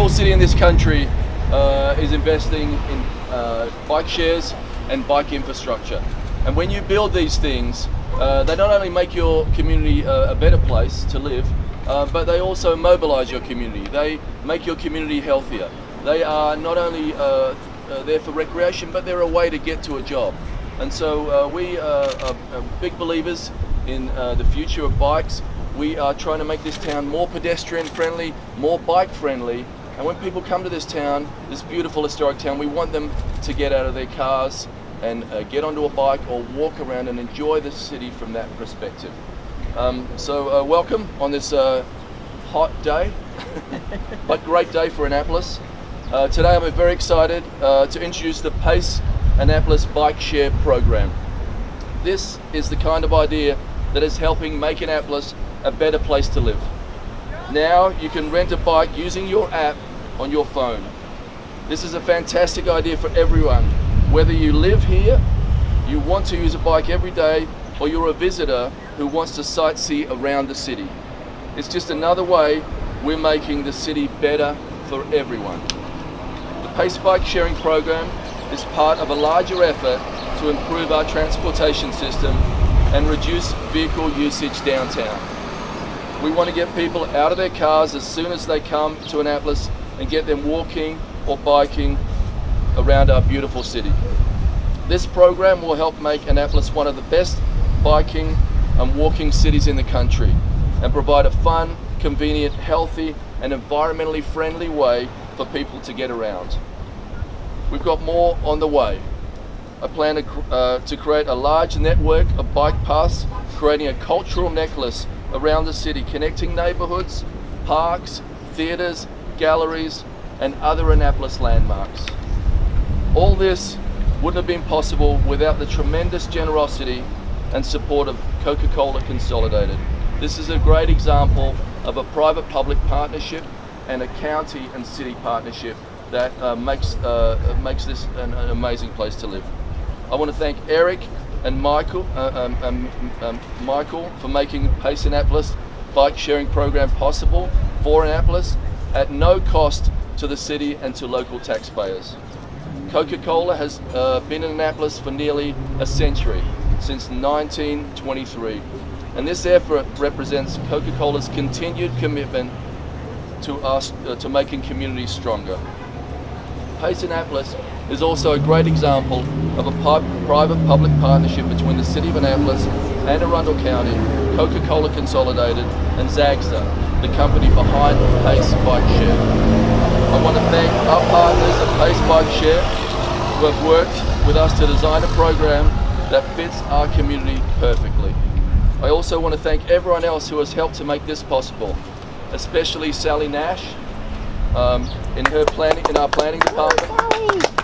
small city in this country is investing in bike shares and bike infrastructure. And when you build these things, they not only make your community a better place to live, but they also mobilize your community. They make your community healthier. They are not only there for recreation, but they're a way to get to a job. And so we are big believers in the future of bikes. We are trying to make this town more pedestrian friendly, more bike friendly. And when people come to this town, this beautiful historic town, we want them to get out of their cars and get onto a bike or walk around and enjoy the city from that perspective. So welcome on this hot day, but great day for Annapolis. Today I'm very excited to introduce the Pace Annapolis Bike Share Program. This is the kind of idea that is helping make Annapolis a better place to live. Now you can rent a bike using your app on your phone. This is a fantastic idea for everyone. Whether you live here, you want to use a bike every day, or you're a visitor who wants to sightsee around the city. It's just another way we're making the city better for everyone. The Pace Bike Sharing Program is part of a larger effort to improve our transportation system and reduce vehicle usage downtown. We want to get people out of their cars as soon as they come to Annapolis and get them walking or biking around our beautiful city. This program will help make Annapolis one of the best biking and walking cities in the country and provide a fun, convenient, healthy and environmentally friendly way for people to get around. We've got more on the way. I plan to create a large network of bike paths, creating a cultural necklace around the city, connecting neighborhoods, parks, theaters, galleries, and other Annapolis landmarks. All this wouldn't have been possible without the tremendous generosity and support of Coca-Cola Consolidated. This is a great example of a private-public partnership and a county and city partnership that makes this an amazing place to live. I want to thank Eric and Michael for making Pace Annapolis bike sharing program possible for Annapolis at no cost to the city and to local taxpayers. Coca-Cola has been in Annapolis for nearly a century, since 1923, and this effort represents Coca-Cola's continued commitment to making communities stronger. Pace Annapolis is also a great example of a private-public partnership between the City of Annapolis, Anne Arundel County, Coca-Cola Consolidated, and Zagster, the company behind Pace Bike Share. I want to thank our partners at Pace Bike Share who have worked with us to design a program that fits our community perfectly. I also want to thank everyone else who has helped to make this possible, especially Sally Nash in our planning department.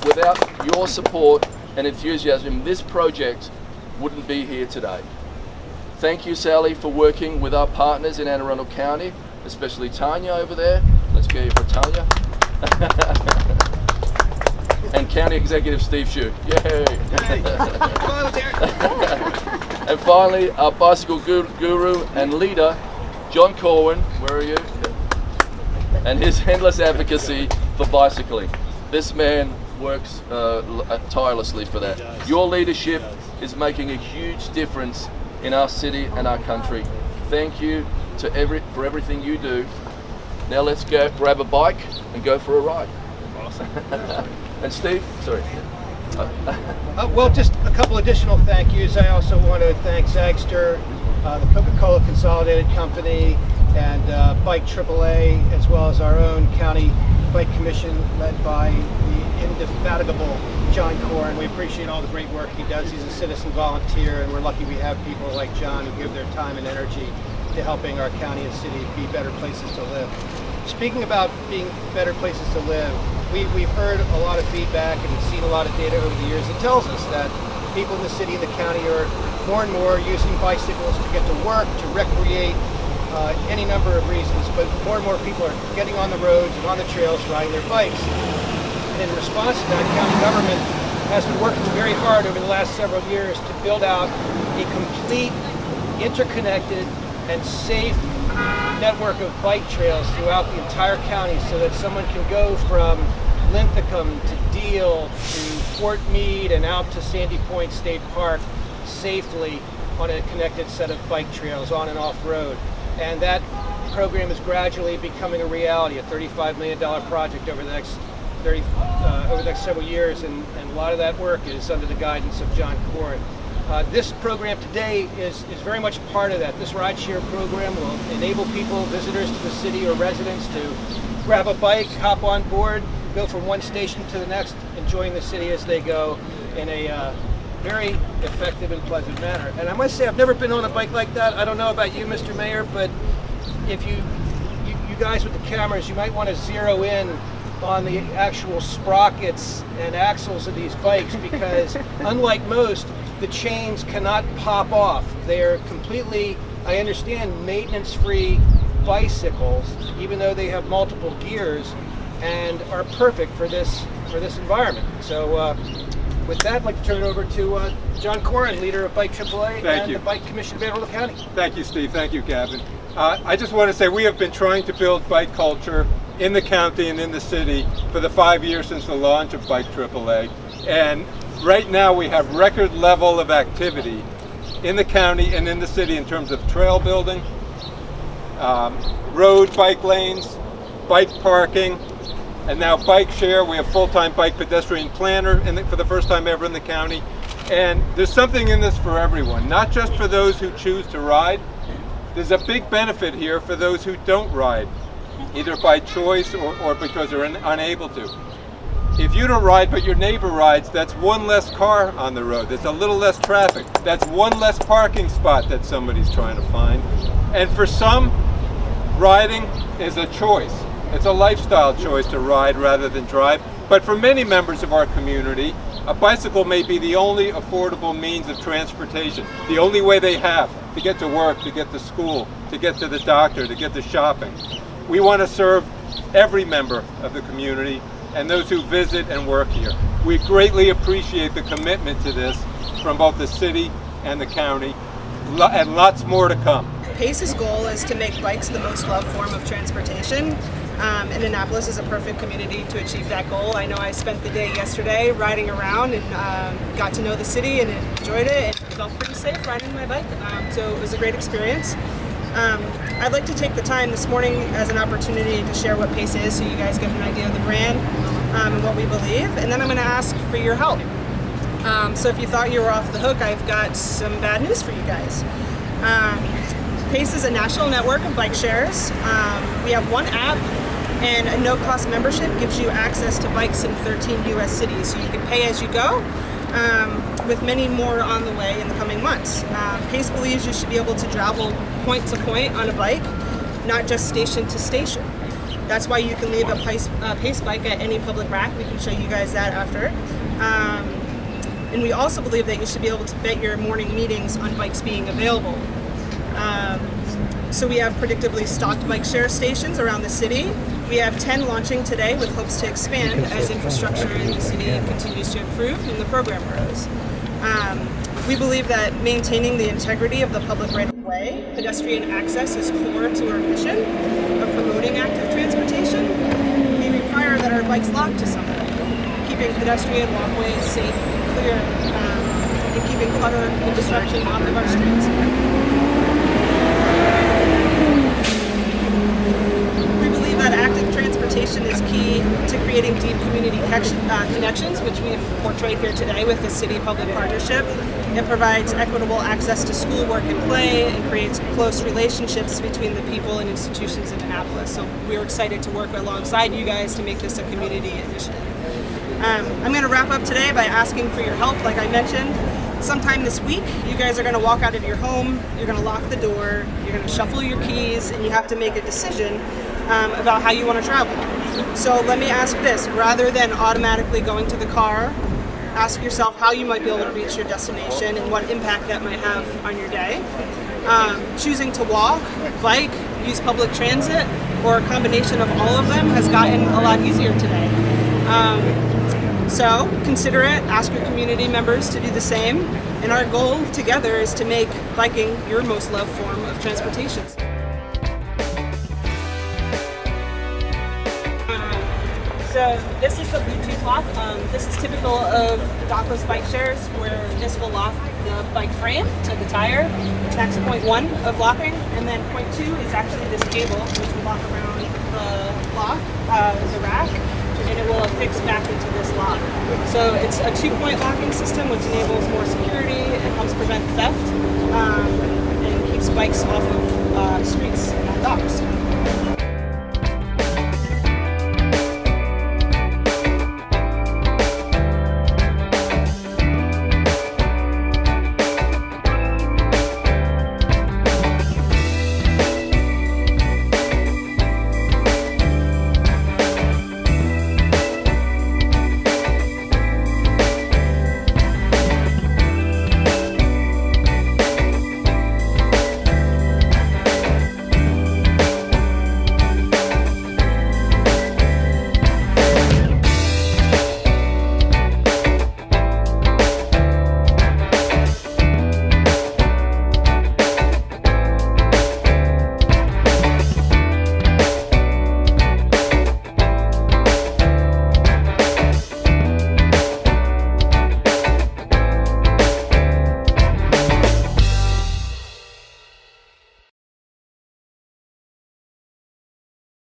Without your support and enthusiasm, this project wouldn't be here today. Thank you, Sally, for working with our partners in Anne Arundel County, especially Tanya over there. Let's get you for Tanya. And County Executive Steve Shue. Yay! And finally, our bicycle guru and leader, John Corwin, where are you? And his endless advocacy for bicycling. This man works tirelessly for that. Your leadership is making a huge difference in our city and our country. Thank you for everything you do. Now let's go grab a bike and go for a ride. Awesome. And Steve, sorry. Well, just a couple additional thank yous. I also want to thank Zagster, the Coca-Cola Consolidated Company, and Bike AAA, as well as our own county bike commission led by the indefatigable John Corwin. We appreciate all the great work he does. He's a citizen volunteer, and we're lucky we have people like John who give their time and energy to helping our county and city be better places to live. Speaking about being better places to live, we've heard a lot of feedback and seen a lot of data over the years that tells us that people in the city and the county are more and more using bicycles to get to work, to recreate, any number of reasons, but more and more people are getting on the roads and on the trails riding their bikes. And in response to that, county government has been working very hard over the last several years to build out a complete, interconnected, and safe network of bike trails throughout the entire county so that someone can go from Linthicum to Deal to Fort Meade and out to Sandy Point State Park safely on a connected set of bike trails on and off road. And that program is gradually becoming a reality, a $35 million project over the next several years, and a lot of that work is under the guidance of John Corrin. This program today is very much part of that. This rideshare program will enable people, visitors to the city or residents, to grab a bike, hop on board, go from one station to the next, enjoying the city as they go in a very effective and pleasant manner. And I must say, I've never been on a bike like that. I don't know about you, Mr. Mayor, but if you guys with the cameras, you might want to zero in on the actual sprockets and axles of these bikes, because unlike most, the chains cannot pop off. They are completely, I understand, maintenance-free bicycles, even though they have multiple gears, and are perfect for this environment. So with that, I'd like to turn it over to John Corrin, leader of Bike AAA and the Bike Commission of Anne Arundel County. Thank you, Steve. Thank you, Gavin. I just want to say we have been trying to build bike culture in the county and in the city for the 5 years since the launch of Bike AAA. And right now we have record level of activity in the county and in the city in terms of trail building, road bike lanes, bike parking, and now bike share. We have full-time bike pedestrian planner for the first time ever in the county. And there's something in this for everyone, not just for those who choose to ride. There's a big benefit here for those who don't ride, either by choice or because they're unable to. If you don't ride but your neighbor rides, that's one less car on the road. There's a little less traffic. That's one less parking spot that somebody's trying to find. And for some, riding is a choice. It's a lifestyle choice to ride rather than drive. But for many members of our community, a bicycle may be the only affordable means of transportation, the only way they have to get to work, to get to school, to get to the doctor, to get to shopping. We want to serve every member of the community and those who visit and work here. We greatly appreciate the commitment to this from both the city and the county, and lots more to come. PACE's goal is to make bikes the most loved form of transportation. And Annapolis is a perfect community to achieve that goal. I know I spent the day yesterday riding around and got to know the city and enjoyed it. It felt pretty safe riding my bike, so it was a great experience. I'd like to take the time this morning as an opportunity to share what PACE is so you guys get an idea of the brand and what we believe, and then I'm going to ask for your help. So if you thought you were off the hook, I've got some bad news for you guys. PACE is a national network of bike shares. We have one app, and a no-cost membership gives you access to bikes in 13 U.S. cities, so you can pay as you go, with many more on the way in the coming months. PACE believes you should be able to travel point to point on a bike, not just station to station. That's why you can leave a PACE bike at any public rack. We can show you guys that after. And we also believe that you should be able to bet your morning meetings on bikes being available. So we have predictably stocked bike share stations around the city. We have 10 launching today with hopes to expand as infrastructure in the city continues to improve and the program grows. We believe that maintaining the integrity of the public right-of-way, pedestrian access is core to our mission of promoting active transportation. We require that our bikes lock to something, keeping pedestrian walkways safe and clear, and keeping clutter and disruption off of our streets. That active transportation is key to creating deep community connections, which we've portrayed here today with the city-public partnership. It provides equitable access to school, work, and play, and creates close relationships between the people and institutions in Annapolis. So we're excited to work alongside you guys to make this a community initiative. I'm going to wrap up today by asking for your help, like I mentioned. Sometime this week, you guys are going to walk out of your home, you're going to lock the door, you're going to shuffle your keys, and you have to make a decision about how you want to travel. So let me ask this, rather than automatically going to the car, ask yourself how you might be able to reach your destination and what impact that might have on your day. Choosing to walk, bike, use public transit, or a combination of all of them has gotten a lot easier today. So consider it, ask your community members to do the same, and our goal together is to make biking your most loved form of transportation. So this is the Bluetooth lock. This is typical of dockless bike shares where this will lock the bike frame to the tire. That's point 1 of locking. And then point 2 is actually this cable, which will lock around the lock, the rack, and it will affix back into this lock. So it's a 2-point locking system, which enables more security. It helps prevent theft and keeps bikes off of